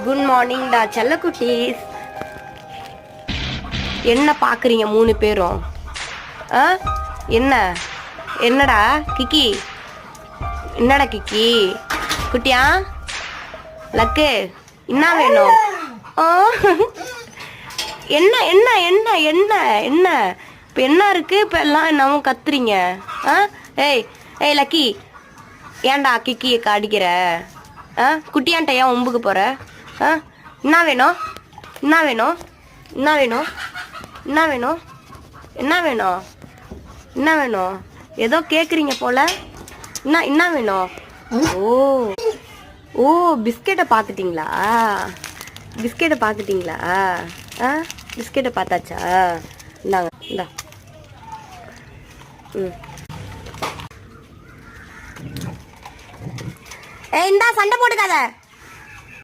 Good morning டா செல்லக்குட்டீஸ். என்ன பார்க்குறீங்க 3 பேரும்? என்னடா கிக்கி? என்னடா கிக்கி குட்டியா? லக்கு என்ன வேணும்? என்ன என்ன என்ன என்ன என்ன இப்போ என்ன இருக்கு? இப்போ எல்லாம் என்னமோ கத்துறீங்க. ஏய் ஏய் லக்கி, ஏன்டா கிக்கியை அடிக்கிற? குட்டியான்ட்ட ஏன் ஒம்புக்கு போகிற? என்ன வேணும்? என்ன வேணும்? என்ன வேணும்? என்ன வேணும்? என்ன வேணும்? என்ன வேணும்? ஏதோ கேட்குறீங்க போல. என்ன வேணும்? ஓ ஓ பிஸ்கெட்டை பார்த்துட்டிங்களா? பிஸ்கெட்டை பார்த்துட்டிங்களா? பிஸ்கெட்டை பார்த்தாச்சா? இந்தாங்க இந்தா. ஏய் இந்தா, சண்டை போட்டுக்காத.